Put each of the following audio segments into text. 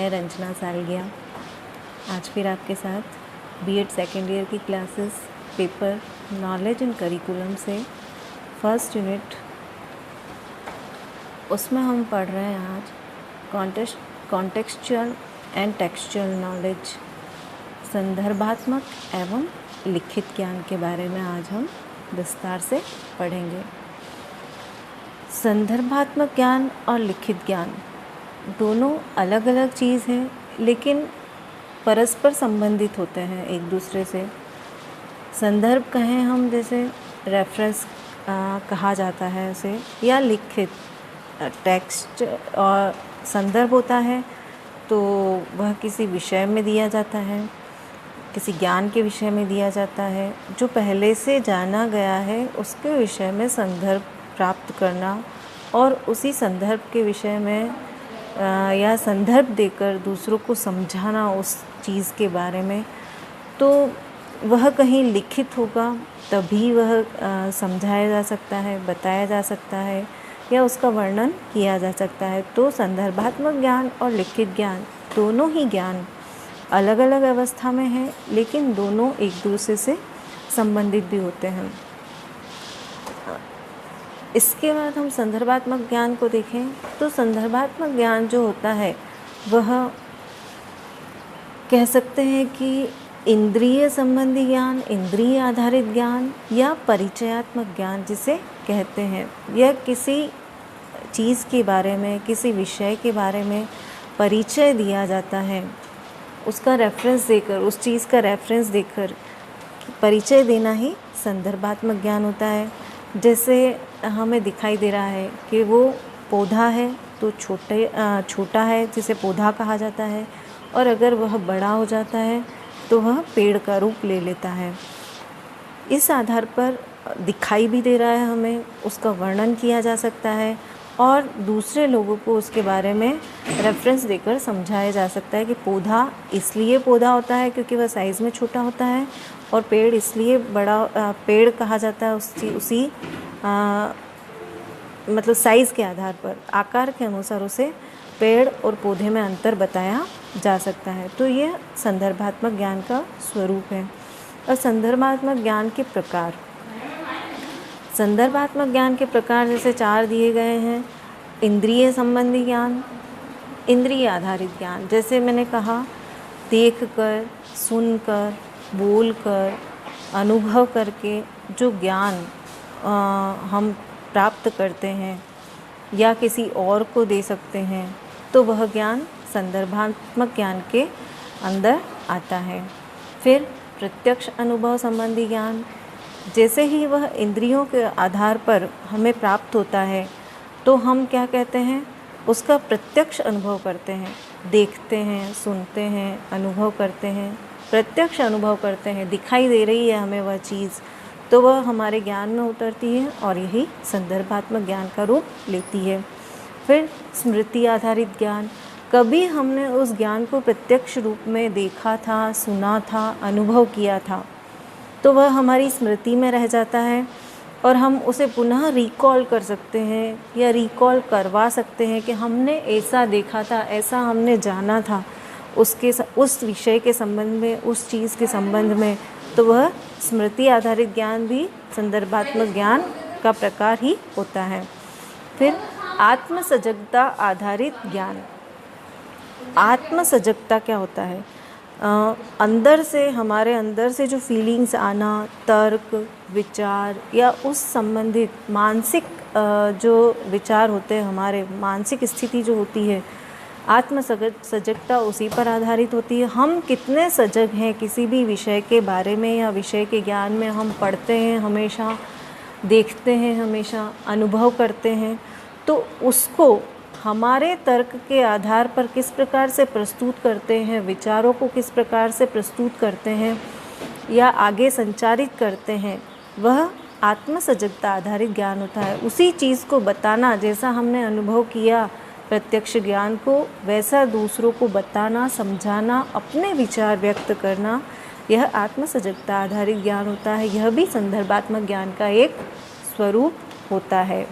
मैं रंजना सालगिया आज फिर आपके साथ बीएड सेकेंड ईयर की classes paper knowledge and curriculum से फर्स्ट यूनिट उसमें हम पढ़ रहे हैं आज कॉन्टेक्सचुअल एंड टेक्सचुअल नॉलेज, संदर्भात्मक एवं लिखित ज्ञान के बारे में आज हम विस्तार से पढ़ेंगे। संदर्भात्मक ज्ञान और लिखित ज्ञान दोनों अलग अलग चीज़ हैं, लेकिन परस्पर संबंधित होते हैं एक दूसरे से। संदर्भ कहें हम, जैसे रेफरेंस कहा जाता है उसे, या लिखित टेक्स्ट और संदर्भ होता है तो वह किसी विषय में दिया जाता है, किसी ज्ञान के विषय में दिया जाता है। जो पहले से जाना गया है उसके विषय में संदर्भ प्राप्त करना और उसी संदर्भ के विषय में या संदर्भ देकर दूसरों को समझाना उस चीज़ के बारे में, तो वह कहीं लिखित होगा तभी वह समझाया जा सकता है, बताया जा सकता है या उसका वर्णन किया जा सकता है। तो संदर्भात्मक ज्ञान और लिखित ज्ञान दोनों ही ज्ञान अलग अलग अवस्था में हैं, लेकिन दोनों एक दूसरे से संबंधित भी होते हैं। इसके बाद हम संदर्भात्मक ज्ञान को देखें तो संदर्भात्मक ज्ञान जो होता है वह कह सकते हैं कि इंद्रिय संबंधी ज्ञान, इंद्रिय आधारित ज्ञान या परिचयात्मक ज्ञान जिसे कहते हैं। यह किसी चीज़ के बारे में, किसी विषय के बारे में परिचय दिया जाता है, उसका रेफरेंस देकर, उस चीज़ का रेफरेंस देकर परिचय देना ही संदर्भात्मक ज्ञान होता है। जैसे हमें दिखाई दे रहा है कि वो पौधा है तो छोटा है जिसे पौधा कहा जाता है, और अगर वह बड़ा हो जाता है तो वह पेड़ का रूप ले लेता है। इस आधार पर दिखाई भी दे रहा है हमें, उसका वर्णन किया जा सकता है और दूसरे लोगों को उसके बारे में रेफरेंस देकर समझाया जा सकता है कि पौधा इसलिए पौधा होता है क्योंकि वह साइज़ में छोटा होता है, और पेड़ इसलिए बड़ा पेड़ कहा जाता है उसी मतलब साइज़ के आधार पर, आकार के अनुसार उसे पेड़ और पौधे में अंतर बताया जा सकता है। तो यह संदर्भात्मक ज्ञान का स्वरूप है। और संदर्भात्मक ज्ञान के प्रकार, संदर्भात्मक ज्ञान के प्रकार जैसे 4 दिए गए हैं। इंद्रिय संबंधी ज्ञान, इंद्रिय आधारित ज्ञान, जैसे मैंने कहा देखकर, सुनकर, बोलकर, अनुभव करके जो ज्ञान हम प्राप्त करते हैं या किसी और को दे सकते हैं, तो वह ज्ञान संदर्भात्मक ज्ञान के अंदर आता है। फिर प्रत्यक्ष अनुभव संबंधी ज्ञान, जैसे ही वह इंद्रियों के आधार पर हमें प्राप्त होता है तो हम क्या कहते हैं, उसका प्रत्यक्ष अनुभव करते हैं, देखते हैं, सुनते हैं, अनुभव करते हैं, प्रत्यक्ष अनुभव करते हैं, दिखाई दे रही है हमें वह चीज़, तो वह हमारे ज्ञान में उतरती है और यही संदर्भात्मक ज्ञान का रूप लेती है। फिर स्मृति आधारित ज्ञान, कभी हमने उस ज्ञान को प्रत्यक्ष रूप में देखा था, सुना था, अनुभव किया था, तो वह हमारी स्मृति में रह जाता है और हम उसे पुनः रिकॉल कर सकते हैं या रिकॉल करवा सकते हैं कि हमने ऐसा देखा था, ऐसा हमने जाना था उस विषय के संबंध में, उस चीज़ के संबंध में। तो वह स्मृति आधारित ज्ञान भी संदर्भात्मक ज्ञान का प्रकार ही होता है। फिर आत्मसजगता आधारित ज्ञान, आत्मसजगता क्या होता है? अंदर से, हमारे अंदर से जो फीलिंग्स आना, तर्क, विचार या उस संबंधित मानसिक जो विचार होते हैं, हमारे मानसिक स्थिति जो होती है, सजगता उसी पर आधारित होती है। हम कितने सजग हैं किसी भी विषय के बारे में या विषय के ज्ञान में, हम पढ़ते हैं हमेशा, देखते हैं हमेशा, अनुभव करते हैं, तो उसको हमारे तर्क के आधार पर किस प्रकार से प्रस्तुत करते हैं, विचारों को किस प्रकार से प्रस्तुत करते हैं या आगे संचारित करते हैं, वह आत्मसजगता आधारित ज्ञान होता है। उसी चीज़ को बताना, जैसा हमने अनुभव किया प्रत्यक्ष ज्ञान को, वैसा दूसरों को बताना, समझाना, अपने विचार व्यक्त करना, यह आत्मसजगता आधारित ज्ञान होता है। यह भी संदर्भात्मक ज्ञान का एक स्वरूप होता है।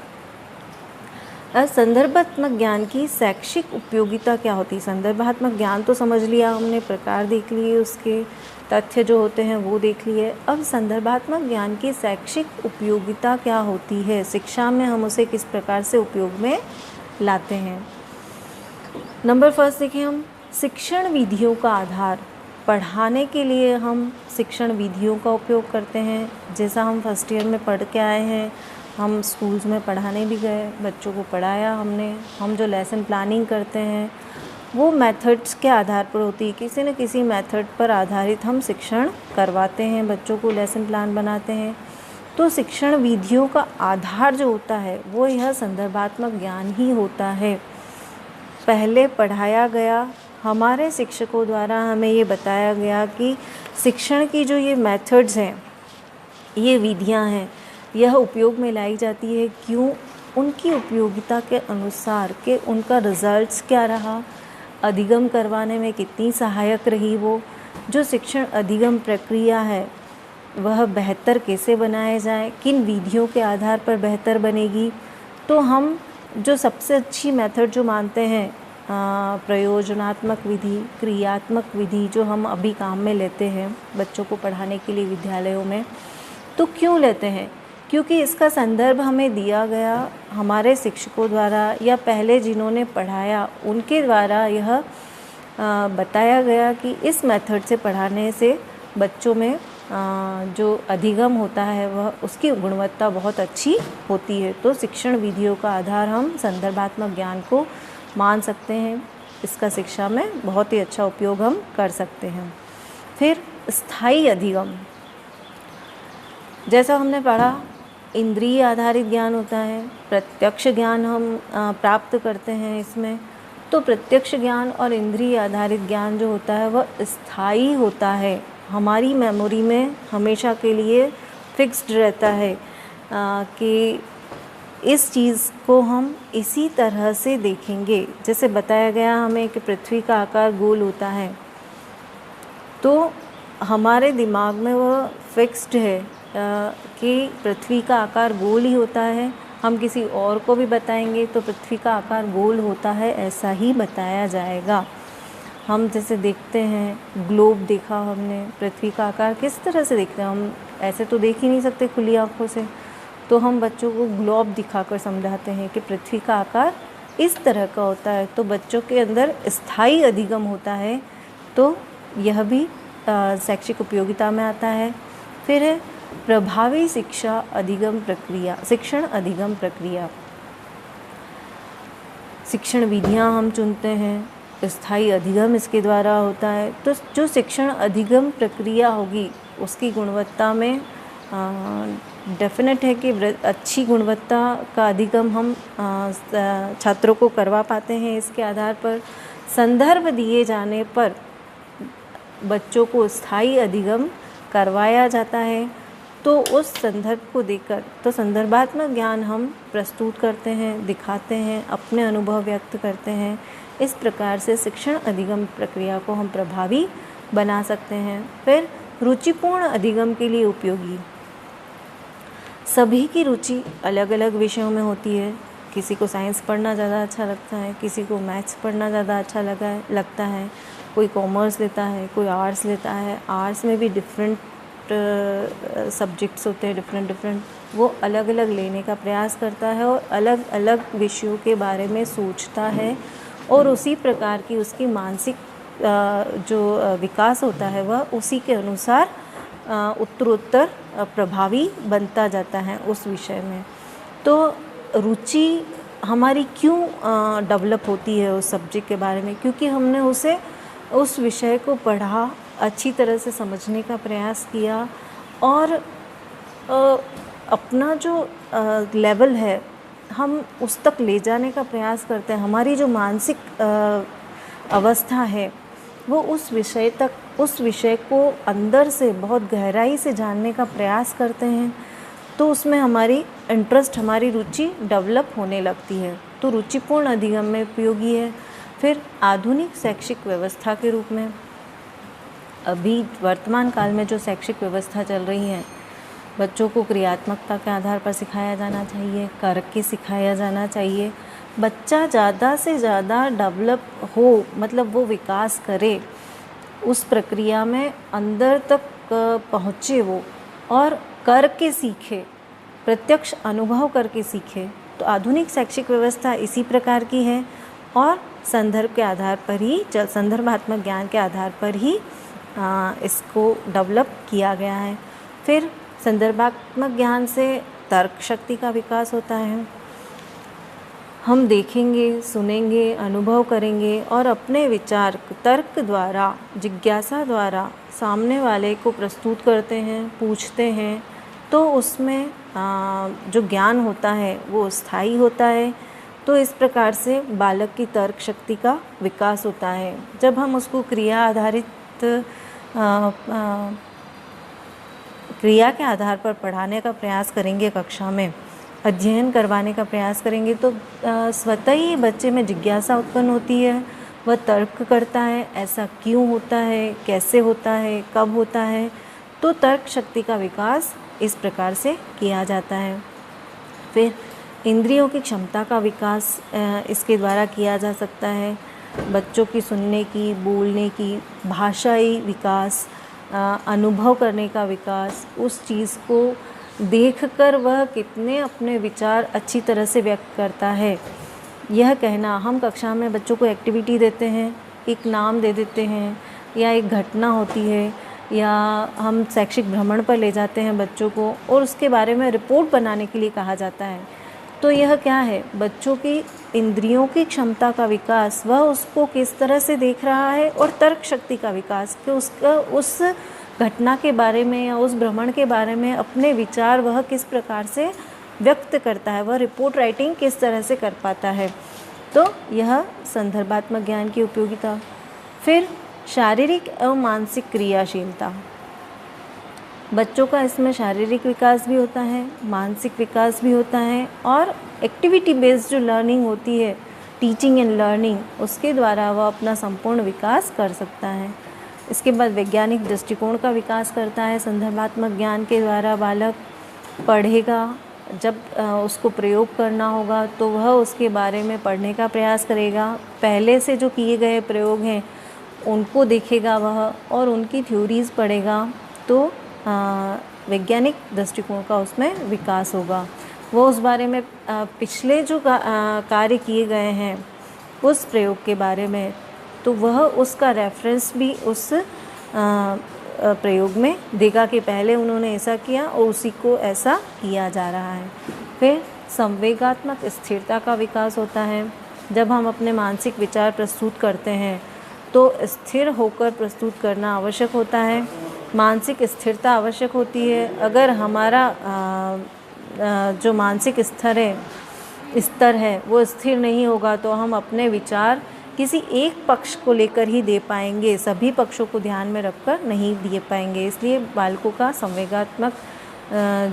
संदर्भात्मक ज्ञान की शैक्षिक उपयोगिता क्या होती है? संदर्भात्मक ज्ञान तो समझ लिया हमने, प्रकार देख लिए, उसके तथ्य जो होते हैं वो देख लिए। अब संदर्भात्मक ज्ञान की शैक्षिक उपयोगिता क्या होती है, शिक्षा में हम उसे किस प्रकार से उपयोग में लाते हैं। नंबर फर्स्ट देखिए, हम शिक्षण विधियों का आधार। पढ़ाने के लिए हम शिक्षण विधियों का उपयोग करते हैं। जैसा हम फर्स्ट ईयर में पढ़ के आए हैं, हम स्कूल्स में पढ़ाने भी गए, बच्चों को पढ़ाया हमने। हम जो लेसन प्लानिंग करते हैं वो मेथड्स के आधार पर होती है, किसी न किसी मेथड पर आधारित हम शिक्षण करवाते हैं, बच्चों को लेसन प्लान बनाते हैं। तो शिक्षण विधियों का आधार जो होता है वो यह संदर्भात्मक ज्ञान ही होता है। पहले पढ़ाया गया, हमारे शिक्षकों द्वारा हमें ये बताया गया कि शिक्षण की जो ये मेथड्स हैं, ये विधियां हैं, यह उपयोग में लाई जाती है। क्यों? उनकी उपयोगिता के अनुसार कि उनका रिजल्ट्स क्या रहा, अधिगम करवाने में कितनी सहायक रही वो, जो शिक्षण अधिगम प्रक्रिया है वह बेहतर कैसे बनाया जाए, किन विधियों के आधार पर बेहतर बनेगी। तो हम जो सबसे अच्छी मेथड जो मानते हैं, प्रयोजनात्मक विधि, क्रियात्मक विधि, जो हम अभी काम में लेते हैं बच्चों को पढ़ाने के लिए विद्यालयों में, तो क्यों लेते हैं? क्योंकि इसका संदर्भ हमें दिया गया हमारे शिक्षकों द्वारा, या पहले जिन्होंने पढ़ाया उनके द्वारा यह बताया गया कि इस मेथड से पढ़ाने से बच्चों में जो अधिगम होता है वह, उसकी गुणवत्ता बहुत अच्छी होती है। तो शिक्षण विधियों का आधार हम संदर्भात्मक ज्ञान को मान सकते हैं। इसका शिक्षा में बहुत ही अच्छा उपयोग हम कर सकते हैं। फिर स्थायी अधिगम, जैसा हमने पढ़ा, इंद्रिय आधारित ज्ञान होता है, प्रत्यक्ष ज्ञान हम प्राप्त करते हैं इसमें। तो प्रत्यक्ष ज्ञान और इंद्रिय आधारित ज्ञान जो होता है वह स्थायी होता है, हमारी मेमोरी में हमेशा के लिए फिक्स्ड रहता है कि इस चीज़ को हम इसी तरह से देखेंगे। जैसे बताया गया हमें कि पृथ्वी का आकार गोल होता है, तो हमारे दिमाग में वह फिक्स्ड है कि पृथ्वी का आकार गोल ही होता है। हम किसी और को भी बताएंगे तो पृथ्वी का आकार गोल होता है ऐसा ही बताया जाएगा। हम जैसे देखते हैं, ग्लोब देखा हमने, पृथ्वी का आकार किस तरह से देखते हैं, हम ऐसे तो देख ही नहीं सकते खुली आँखों से, तो हम बच्चों को ग्लोब दिखाकर समझाते हैं कि पृथ्वी का आकार इस तरह का होता है। तो बच्चों के अंदर स्थायी अधिगम होता है, तो यह भी शैक्षिक उपयोगिता में आता है। फिर है प्रभावी शिक्षा अधिगम प्रक्रिया, शिक्षण अधिगम प्रक्रिया। शिक्षण विधियां हम चुनते हैं, स्थायी अधिगम इसके द्वारा होता है। तो जो शिक्षण अधिगम प्रक्रिया होगी उसकी गुणवत्ता में डेफिनेट है कि अच्छी गुणवत्ता का अधिगम हम छात्रों को करवा पाते हैं। इसके आधार पर संदर्भ दिए जाने पर बच्चों को स्थायी अधिगम करवाया जाता है। तो उस संदर्भ को देखकर, तो संदर्भात्मक ज्ञान हम प्रस्तुत करते हैं, दिखाते हैं, अपने अनुभव व्यक्त करते हैं। इस प्रकार से शिक्षण अधिगम प्रक्रिया को हम प्रभावी बना सकते हैं। फिर रुचिपूर्ण अधिगम के लिए उपयोगी, सभी की रुचि अलग अलग विषयों में होती है। किसी को साइंस पढ़ना ज़्यादा अच्छा लगता है, किसी को मैथ्स पढ़ना ज़्यादा अच्छा लगता है, कोई कॉमर्स लेता है, कोई आर्ट्स लेता है। आर्ट्स में भी डिफरेंट सब्जेक्ट्स होते हैं, डिफरेंट वो अलग अलग लेने का प्रयास करता है और अलग अलग विषयों के बारे में सोचता है, और उसी प्रकार की उसकी मानसिक जो विकास होता है वह उसी के अनुसार उत्तरोत्तर प्रभावी बनता जाता है उस विषय में। तो रुचि हमारी क्यों डेवलप होती है उस सब्जेक्ट के बारे में? क्योंकि हमने उस विषय को पढ़ा, अच्छी तरह से समझने का प्रयास किया, और अपना जो लेवल है हम उस तक ले जाने का प्रयास करते हैं। हमारी जो मानसिक अवस्था है वो उस विषय को अंदर से बहुत गहराई से जानने का प्रयास करते हैं। तो उसमें हमारी इंटरेस्ट, हमारी रुचि डेवलप होने लगती है। तो रुचिपूर्ण अधिगम में उपयोगी है। फिर आधुनिक शैक्षिक व्यवस्था के रूप में, अभी वर्तमान काल में जो शैक्षिक व्यवस्था चल रही है, बच्चों को क्रियात्मकता के आधार पर सिखाया जाना चाहिए, करके सिखाया जाना चाहिए। बच्चा ज़्यादा से ज़्यादा डेवलप हो, मतलब वो विकास करे, उस प्रक्रिया में अंदर तक पहुँचे वो, और करके सीखे, प्रत्यक्ष अनुभव करके सीखे। तो आधुनिक शैक्षिक व्यवस्था इसी प्रकार की है और संदर्भ के आधार पर ही, संदर्भात्मक ज्ञान के आधार पर ही इसको डेवलप किया गया है। फिर संदर्भात्मक ज्ञान से तर्क शक्ति का विकास होता है। हम देखेंगे, सुनेंगे, अनुभव करेंगे और अपने विचार तर्क द्वारा, जिज्ञासा द्वारा सामने वाले को प्रस्तुत करते हैं, पूछते हैं, तो उसमें जो ज्ञान होता है वो स्थायी होता है। तो इस प्रकार से बालक की तर्क शक्ति का विकास होता है। जब हम उसको क्रिया आधारित क्रिया के आधार पर पढ़ाने का प्रयास करेंगे, कक्षा में अध्ययन करवाने का प्रयास करेंगे, तो स्वतः ही बच्चे में जिज्ञासा उत्पन्न होती है, वह तर्क करता है, ऐसा क्यों होता है, कैसे होता है, कब होता है। तो तर्क शक्ति का विकास इस प्रकार से किया जाता है। फिर इंद्रियों की क्षमता का विकास इसके द्वारा किया जा सकता है। बच्चों की सुनने की, बोलने की, भाषाई विकास, अनुभव करने का विकास, उस चीज़ को देखकर वह कितने अपने विचार अच्छी तरह से व्यक्त करता है, यह कहना। हम कक्षा में बच्चों को एक्टिविटी देते हैं, एक नाम दे देते हैं, या एक घटना होती है, या हम शैक्षिक भ्रमण पर ले जाते हैं बच्चों को और उसके बारे में रिपोर्ट बनाने के लिए कहा जाता है। तो यह क्या है, बच्चों की इंद्रियों की क्षमता का विकास, वह उसको किस तरह से देख रहा है, और तर्क शक्ति का विकास कि उसका उस घटना के बारे में या उस भ्रमण के बारे में अपने विचार वह किस प्रकार से व्यक्त करता है, वह रिपोर्ट राइटिंग किस तरह से कर पाता है। तो यह संदर्भात्मक ज्ञान की उपयोगिता। फिर शारीरिक एवं मानसिक क्रियाशीलता, बच्चों का इसमें शारीरिक विकास भी होता है, मानसिक विकास भी होता है, और एक्टिविटी बेस्ड जो लर्निंग होती है, टीचिंग एंड लर्निंग, उसके द्वारा वह अपना संपूर्ण विकास कर सकता है। इसके बाद वैज्ञानिक दृष्टिकोण का विकास करता है। संदर्भात्मक ज्ञान के द्वारा बालक पढ़ेगा, जब उसको प्रयोग करना होगा तो वह उसके बारे में पढ़ने का प्रयास करेगा, पहले से जो किए गए प्रयोग हैं उनको देखेगा वह, और उनकी थ्योरीज़ पढ़ेगा। तो वैज्ञानिक दृष्टिकोण का उसमें विकास होगा। वो उस बारे में पिछले जो कार्य किए गए हैं उस प्रयोग के बारे में, तो वह उसका रेफरेंस भी उस प्रयोग में देगा कि पहले उन्होंने ऐसा किया और उसी को ऐसा किया जा रहा है। फिर संवेगात्मक स्थिरता का विकास होता है। जब हम अपने मानसिक विचार प्रस्तुत करते हैं तो स्थिर होकर प्रस्तुत करना आवश्यक होता है, मानसिक स्थिरता आवश्यक होती है। अगर हमारा जो मानसिक स्तर है वो स्थिर नहीं होगा तो हम अपने विचार किसी एक पक्ष को लेकर ही दे पाएंगे, सभी पक्षों को ध्यान में रखकर नहीं दे पाएंगे। इसलिए बालकों का संवेगात्मक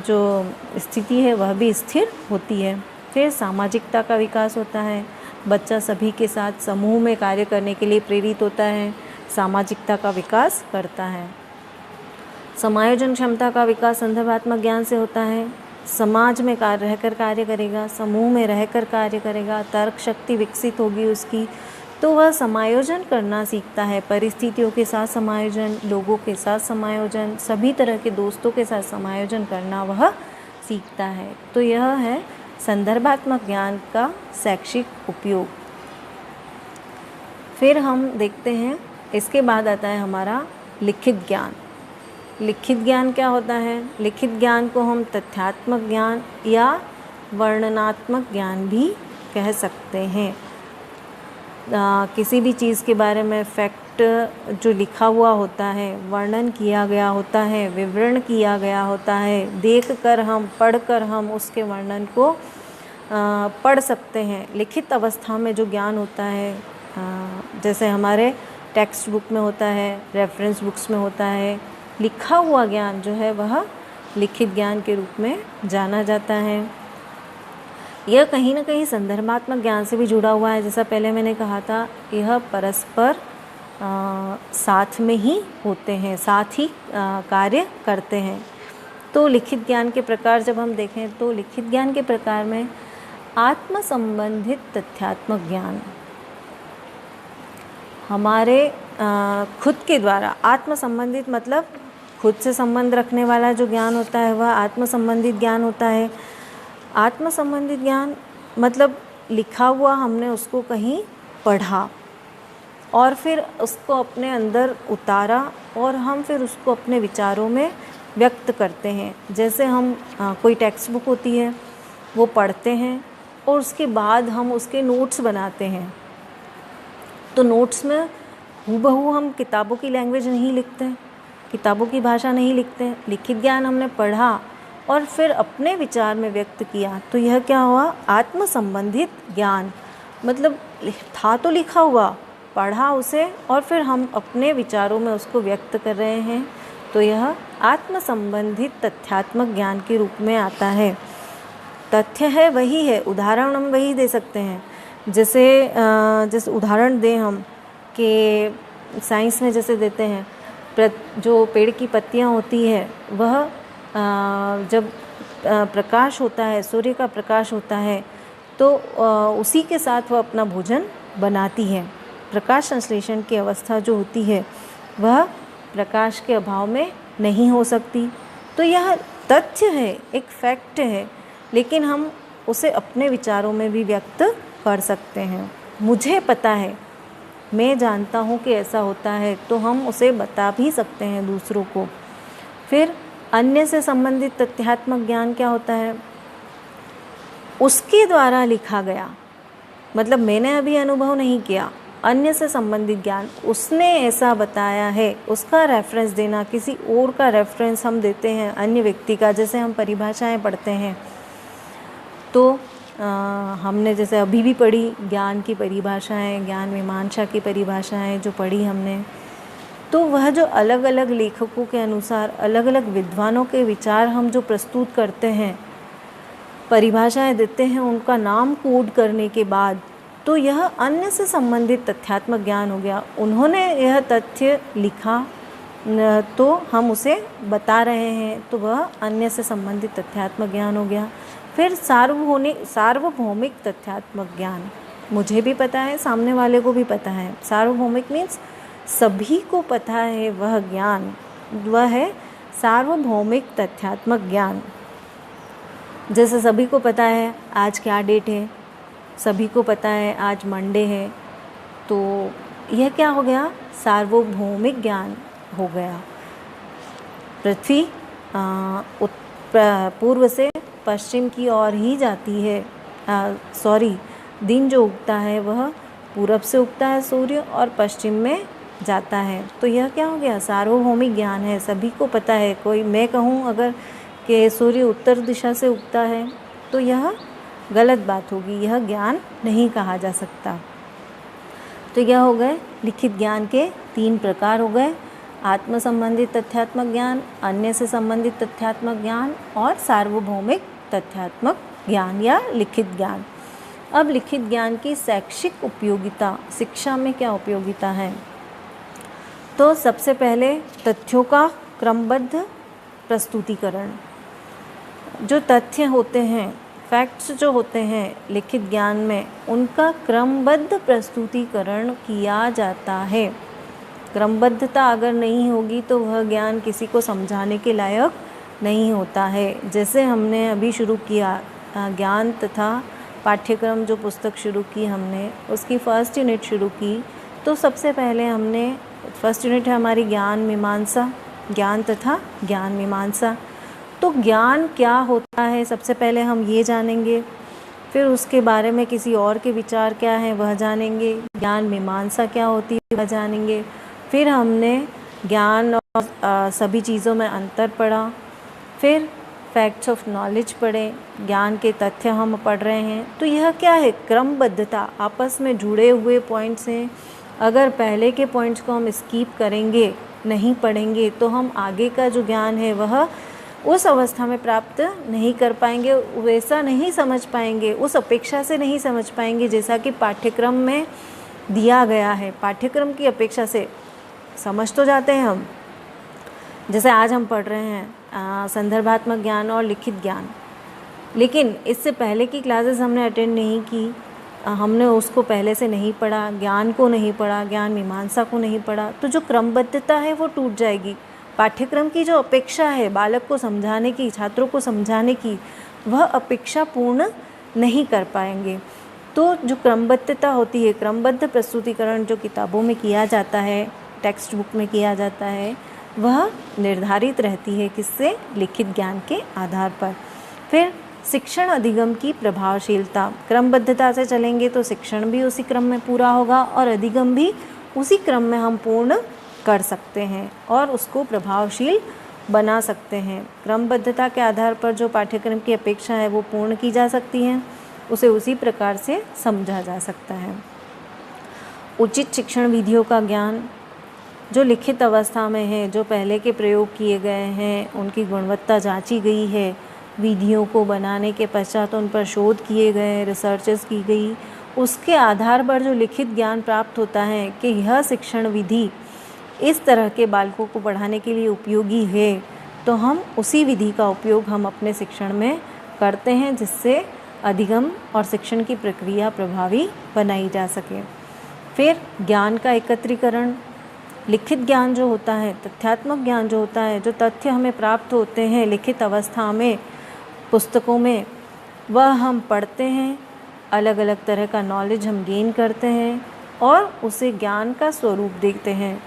जो स्थिति है वह भी स्थिर होती है। फिर सामाजिकता का विकास होता है। बच्चा सभी के साथ समूह में कार्य करने के लिए प्रेरित होता है, सामाजिकता का विकास करता है। समायोजन क्षमता का विकास संदर्भात्मक ज्ञान से होता है। समाज में रहकर कार्य करेगा, समूह में रहकर कार्य करेगा, तर्क शक्ति विकसित होगी उसकी, तो वह समायोजन करना सीखता है। परिस्थितियों के साथ समायोजन, लोगों के साथ समायोजन, सभी तरह के दोस्तों के साथ समायोजन करना वह सीखता है। तो यह है संदर्भात्मक ज्ञान का शैक्षिक उपयोग। फिर हम देखते हैं, इसके बाद आता है हमारा लिखित ज्ञान। लिखित ज्ञान क्या होता है? लिखित ज्ञान को हम तथ्यात्मक ज्ञान या वर्णनात्मक ज्ञान भी कह सकते हैं। किसी भी चीज़ के बारे में फैक्ट जो लिखा हुआ होता है, वर्णन किया गया होता है, विवरण किया गया होता है, देखकर हम, पढ़कर हम उसके वर्णन को पढ़ सकते हैं। लिखित अवस्था में जो ज्ञान होता है, जैसे हमारे टेक्स्ट बुक में होता है, रेफरेंस बुक्स में होता है, लिखा हुआ ज्ञान जो है वह लिखित ज्ञान के रूप में जाना जाता है। यह कहीं ना कहीं संदर्भात्मक ज्ञान से भी जुड़ा हुआ है। जैसा पहले मैंने कहा था, यह परस्पर साथ में ही होते हैं, साथ ही कार्य करते हैं। तो लिखित ज्ञान के प्रकार जब हम देखें तो लिखित ज्ञान के प्रकार में आत्म संबंधित तथ्यात्मक ज्ञान हमारे खुद के द्वारा, आत्म संबंधित मतलब खुद से संबंध रखने वाला जो ज्ञान होता है वह आत्म संबंधित ज्ञान होता है। आत्म संबंधित ज्ञान मतलब लिखा हुआ हमने उसको कहीं पढ़ा और फिर उसको अपने अंदर उतारा और हम फिर उसको अपने विचारों में व्यक्त करते हैं। जैसे हम कोई टेक्स्ट बुक होती है वो पढ़ते हैं और उसके बाद हम उसके नोट्स बनाते हैं। तो नोट्स में हूबहू हम किताबों की लैंग्वेज नहीं लिखते हैं, किताबों की भाषा नहीं लिखते हैं। लिखित ज्ञान हमने पढ़ा और फिर अपने विचार में व्यक्त किया, तो यह क्या हुआ? आत्म संबंधित ज्ञान। मतलब था तो लिखा हुआ, पढ़ा उसे और फिर हम अपने विचारों में उसको व्यक्त कर रहे हैं, तो यह आत्म संबंधित तथ्यात्मक ज्ञान के रूप में आता है। तथ्य है वही है, उदाहरण हम वही दे सकते हैं। जैसे उदाहरण दें हम कि साइंस में जैसे देते हैं, जो पेड़ की पत्तियां होती है वह जब प्रकाश होता है, सूर्य का प्रकाश होता है, तो उसी के साथ वह अपना भोजन बनाती है। प्रकाश संश्लेषण की अवस्था जो होती है वह प्रकाश के अभाव में नहीं हो सकती। तो यह तथ्य है, एक फैक्ट है, लेकिन हम उसे अपने विचारों में भी व्यक्त कर सकते हैं। मुझे पता है, मैं जानता हूँ कि ऐसा होता है, तो हम उसे बता भी सकते हैं दूसरों को। फिर अन्य से संबंधित तथ्यात्मक ज्ञान क्या होता है? उसके द्वारा लिखा गया, मतलब मैंने अभी अनुभव नहीं किया, अन्य से संबंधित ज्ञान, उसने ऐसा बताया है, उसका रेफरेंस देना, किसी और का रेफरेंस हम देते हैं अन्य व्यक्ति का। जैसे हम परिभाषाएं पढ़ते हैं, तो हमने जैसे अभी भी पढ़ी ज्ञान की परिभाषाएं, ज्ञान मीमांसा की परिभाषाएं जो पढ़ी हमने, तो वह जो अलग अलग लेखकों के अनुसार अलग अलग विद्वानों के विचार हम जो प्रस्तुत करते हैं, परिभाषाएं देते हैं, उनका नाम कोड करने के बाद, तो यह अन्य से संबंधित तथ्यात्मक ज्ञान हो गया। उन्होंने यह तथ्य लिखा तो हम उसे बता रहे हैं, तो वह अन्य से संबंधित तथ्यात्मक ज्ञान हो गया। फिर सार्वभौमिक तथ्यात्मक ज्ञान, मुझे भी पता है, सामने वाले को भी पता है। सार्वभौमिक मीन्स सभी को पता है वह ज्ञान, वह है सार्वभौमिक तथ्यात्मक ज्ञान। जैसे सभी को पता है आज क्या डेट है, सभी को पता है आज मंडे है, तो यह क्या हो गया? सार्वभौमिक ज्ञान हो गया। पृथ्वी पूर्व से पश्चिम की ओर ही जाती है, दिन जो उगता है वह पूरब से उगता है सूर्य और पश्चिम में जाता है, तो यह क्या हो गया? सार्वभौमिक ज्ञान है, सभी को पता है। कोई मैं कहूँ अगर कि सूर्य उत्तर दिशा से उगता है, तो यह गलत बात होगी, यह ज्ञान नहीं कहा जा सकता। तो यह हो गए लिखित ज्ञान के 3 प्रकार हो गए: आत्म संबंधित तथ्यात्मक ज्ञान, अन्य से संबंधित तथ्यात्मक ज्ञान और सार्वभौमिक तथ्यात्मक ज्ञान या लिखित ज्ञान। अब लिखित ज्ञान की शैक्षिक उपयोगिता, शिक्षा में क्या उपयोगिता है? तो सबसे पहले तथ्यों का क्रमबद्ध प्रस्तुतिकरण। जो तथ्य होते हैं, फैक्ट्स जो होते हैं लिखित ज्ञान में, उनका क्रमबद्ध प्रस्तुतिकरण किया जाता है। क्रमबद्धता अगर नहीं होगी तो वह ज्ञान किसी को समझाने के लायक नहीं होता है। जैसे हमने अभी शुरू किया ज्ञान तथा पाठ्यक्रम, जो पुस्तक शुरू की हमने, उसकी फर्स्ट यूनिट शुरू की, तो सबसे पहले हमने फर्स्ट यूनिट है हमारी ज्ञान मीमांसा, ज्ञान तथा ज्ञान मीमांसा। तो ज्ञान क्या होता है सबसे पहले हम ये जानेंगे, फिर उसके बारे में किसी और के विचार क्या हैं वह जानेंगे, ज्ञान मीमांसा क्या होती है वह जानेंगे, फिर हमने ज्ञान और सभी चीज़ों में अंतर पढ़ा, फिर फैक्ट्स ऑफ नॉलेज पढ़े, ज्ञान के तथ्य हम पढ़ रहे हैं। तो यह क्या है? क्रमबद्धता, आपस में जुड़े हुए पॉइंट्स हैं। अगर पहले के पॉइंट्स को हम स्कीप करेंगे, नहीं पढ़ेंगे, तो हम आगे का जो ज्ञान है वह उस अवस्था में प्राप्त नहीं कर पाएंगे, वैसा नहीं समझ पाएंगे, उस अपेक्षा से नहीं समझ पाएंगे जैसा कि पाठ्यक्रम में दिया गया है। पाठ्यक्रम की अपेक्षा से समझ तो जाते हैं हम, जैसे आज हम पढ़ रहे हैं संदर्भात्मक ज्ञान और लिखित ज्ञान, लेकिन इससे पहले की क्लासेस हमने अटेंड नहीं की, हमने उसको पहले से नहीं पढ़ा, ज्ञान को नहीं पढ़ा, ज्ञान मीमांसा को नहीं पढ़ा, तो जो क्रमबद्धता है वो टूट जाएगी। पाठ्यक्रम की जो अपेक्षा है बालक को समझाने की, छात्रों को समझाने की, वह अपेक्षा पूर्ण नहीं कर पाएंगे। तो जो क्रमबद्धता होती है, क्रमबद्ध प्रस्तुतिकरण जो किताबों में किया जाता है, टेक्स्ट बुक में किया जाता है, वह निर्धारित रहती है किससे? लिखित ज्ञान के आधार पर। फिर शिक्षण अधिगम की प्रभावशीलता, क्रमबद्धता से चलेंगे तो शिक्षण भी उसी क्रम में पूरा होगा और अधिगम भी उसी क्रम में हम पूर्ण कर सकते हैं और उसको प्रभावशील बना सकते हैं। क्रमबद्धता के आधार पर जो पाठ्यक्रम की अपेक्षा है वो पूर्ण की जा सकती है, उसे उसी प्रकार से समझा जा सकता है। उचित शिक्षण विधियों का ज्ञान, जो लिखित अवस्था में है, जो पहले के प्रयोग किए गए हैं, उनकी गुणवत्ता जांची गई है, विधियों को बनाने के पश्चात उन पर शोध किए गए, रिसर्चेस की गई, उसके आधार पर जो लिखित ज्ञान प्राप्त होता है कि यह शिक्षण विधि इस तरह के बालकों को पढ़ाने के लिए उपयोगी है, तो हम उसी विधि का उपयोग हम अपने शिक्षण में करते हैं, जिससे अधिगम और शिक्षण की प्रक्रिया प्रभावी बनाई जा सके। फिर ज्ञान का एकत्रीकरण, लिखित ज्ञान जो होता है, तथ्यात्मक ज्ञान जो होता है, जो तथ्य हमें प्राप्त होते हैं लिखित अवस्था में, पुस्तकों में, वह हम पढ़ते हैं, अलग अलग तरह का नॉलेज हम गेन करते हैं और उसे ज्ञान का स्वरूप देखते हैं।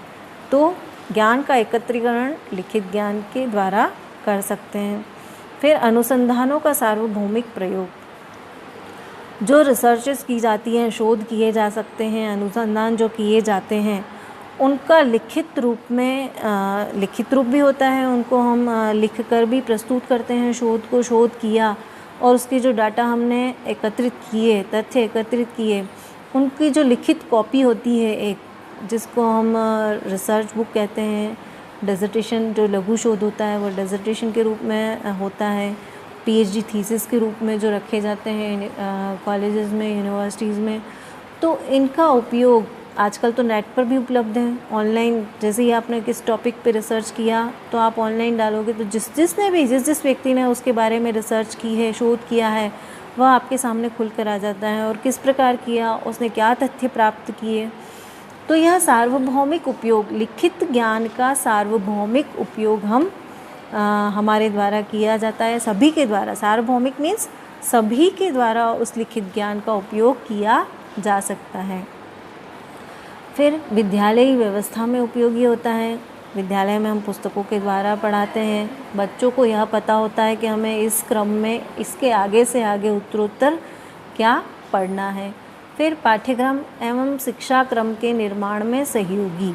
तो ज्ञान का एकत्रीकरण लिखित ज्ञान के द्वारा कर सकते हैं। फिर अनुसंधानों का सार्वभौमिक प्रयोग, जो रिसर्चेस की जाती हैं, शोध किए जा सकते हैं, अनुसंधान जो किए जाते हैं, उनका लिखित रूप में लिखित रूप भी होता है, उनको हम लिख कर भी प्रस्तुत करते हैं। शोध को शोध किया और उसके जो डाटा हमने एकत्रित किए, तथ्य एकत्रित किए, उनकी जो लिखित कॉपी होती है एक, जिसको हम रिसर्च बुक कहते हैं। डिसर्टेशन जो लघु शोध होता है वो डिसर्टेशन के रूप में होता है। पीएचडी थीसिस के रूप में जो रखे जाते हैं कॉलेजेस में, यूनिवर्सिटीज़ में, तो इनका उपयोग आजकल तो नेट पर भी उपलब्ध है, ऑनलाइन। जैसे ही आपने किस टॉपिक पे रिसर्च किया तो आप ऑनलाइन डालोगे तो जिस व्यक्ति ने उसके बारे में रिसर्च की है, शोध किया है, वह आपके सामने खुल कर आ जाता है और किस प्रकार किया, उसने क्या तथ्य प्राप्त किए। तो यह सार्वभौमिक उपयोग, लिखित ज्ञान का सार्वभौमिक उपयोग हमारे द्वारा किया जाता है, सभी के द्वारा। सार्वभौमिक मीन्स सभी के द्वारा उस लिखित ज्ञान का उपयोग किया जा सकता है। फिर विद्यालयी व्यवस्था में उपयोगी होता है। विद्यालय में हम पुस्तकों के द्वारा पढ़ाते हैं, बच्चों को यह पता होता है कि हमें इस क्रम में इसके आगे से आगे उत्तरोत्तर क्या पढ़ना है। फिर पाठ्यक्रम एवं शिक्षा क्रम के निर्माण में सहयोगी,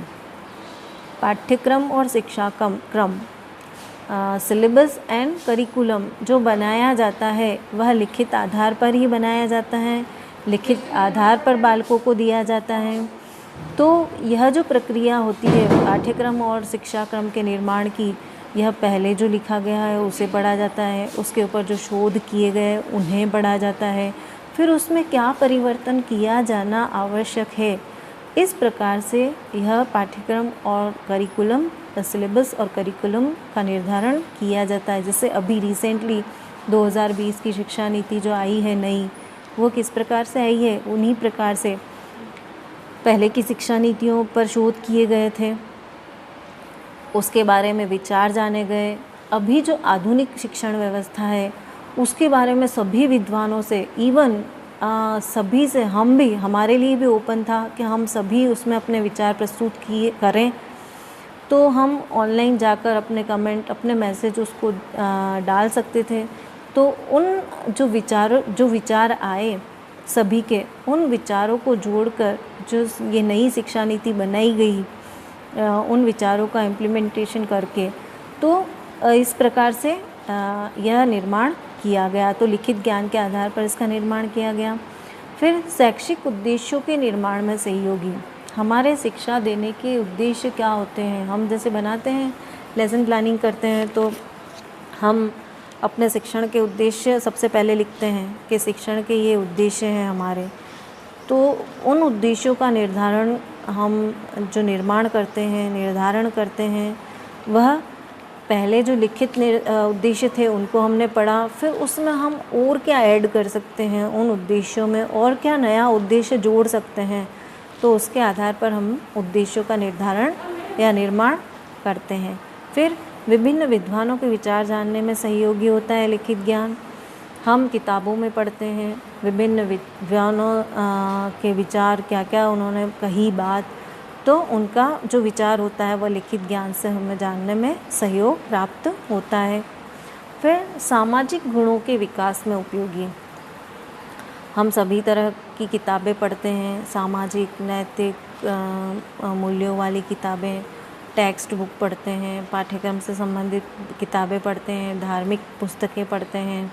पाठ्यक्रम और शिक्षा क्रम, सिलेबस एंड करिकुलम जो बनाया जाता है वह लिखित आधार पर ही बनाया जाता है, लिखित आधार पर बालकों को दिया जाता है। तो यह जो प्रक्रिया होती है पाठ्यक्रम और शिक्षा क्रम के निर्माण की, यह पहले जो लिखा गया है उसे पढ़ा जाता है, उसके ऊपर जो शोध किए गए उन्हें पढ़ा जाता है, फिर उसमें क्या परिवर्तन किया जाना आवश्यक है। इस प्रकार से यह पाठ्यक्रम और करिकुलम, सिलेबस और करिकुलम का निर्धारण किया जाता है। जैसे अभी रिसेंटली 2020 की शिक्षा नीति जो आई है नई, वो किस प्रकार से आई है, उन्हीं प्रकार से पहले की शिक्षा नीतियों पर शोध किए गए थे, उसके बारे में विचार जाने गए। अभी जो आधुनिक शिक्षण व्यवस्था है उसके बारे में सभी विद्वानों से, इवन सभी से, हम भी, हमारे लिए भी ओपन था कि हम सभी उसमें अपने विचार प्रस्तुत करें। तो हम ऑनलाइन जाकर अपने कमेंट, अपने मैसेज उसको डाल सकते थे। तो उन जो विचार आए सभी के, उन विचारों को जोड़कर जो ये नई शिक्षा नीति बनाई गई, उन विचारों का इम्प्लीमेंटेशन करके, तो इस प्रकार से यह निर्माण किया गया। तो लिखित ज्ञान के आधार पर इसका निर्माण किया गया। फिर शैक्षिक उद्देश्यों के निर्माण में सहयोगी, हमारे शिक्षा देने के उद्देश्य क्या होते हैं। हम जैसे बनाते हैं, लेसन प्लानिंग करते हैं, तो हम अपने शिक्षण के उद्देश्य सबसे पहले लिखते हैं कि शिक्षण के ये उद्देश्य हैं हमारे। तो उन उद्देश्यों का निर्धारण हम जो निर्माण करते हैं, निर्धारण करते हैं, वह पहले जो लिखित उद्देश्य थे उनको हमने पढ़ा, फिर उसमें हम और क्या ऐड कर सकते हैं उन उद्देश्यों में, और क्या नया उद्देश्य जोड़ सकते हैं, तो उसके आधार पर हम उद्देश्यों का निर्धारण या निर्माण करते हैं। फिर विभिन्न विद्वानों के विचार जानने में सहयोगी होता है लिखित ज्ञान। हम किताबों में पढ़ते हैं विभिन्न विद्वानों के विचार, क्या क्या उन्होंने कही बात, तो उनका जो विचार होता है वह लिखित ज्ञान से हमें जानने में सहयोग प्राप्त होता है। फिर सामाजिक गुणों के विकास में उपयोगी, हम सभी तरह की किताबें पढ़ते हैं, सामाजिक नैतिक मूल्यों वाली किताबें, टेक्स्ट बुक पढ़ते हैं, पाठ्यक्रम से संबंधित किताबें पढ़ते हैं, धार्मिक पुस्तकें पढ़ते हैं।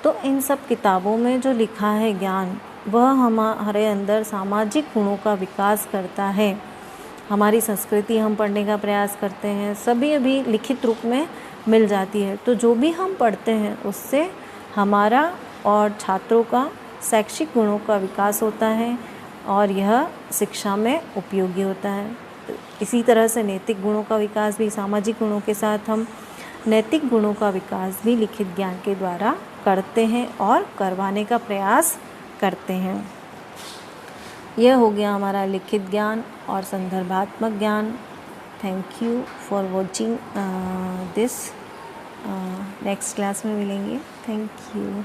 तो इन सब किताबों में जो लिखा है ज्ञान, वह हमारे अंदर सामाजिक गुणों का विकास करता है। हमारी संस्कृति हम पढ़ने का प्रयास करते हैं, सभी अभी लिखित रूप में मिल जाती है। तो जो भी हम पढ़ते हैं उससे हमारा और छात्रों का शैक्षिक गुणों का विकास होता है और यह शिक्षा में उपयोगी होता है। इसी तरह से नैतिक गुणों का विकास भी, सामाजिक गुणों के साथ हम नैतिक गुणों का विकास भी लिखित ज्ञान के द्वारा करते हैं और करवाने का प्रयास करते हैं। यह हो गया हमारा लिखित ज्ञान और संदर्भात्मक ज्ञान। Thank you for watching this. Next class में मिलेंगे। Thank you.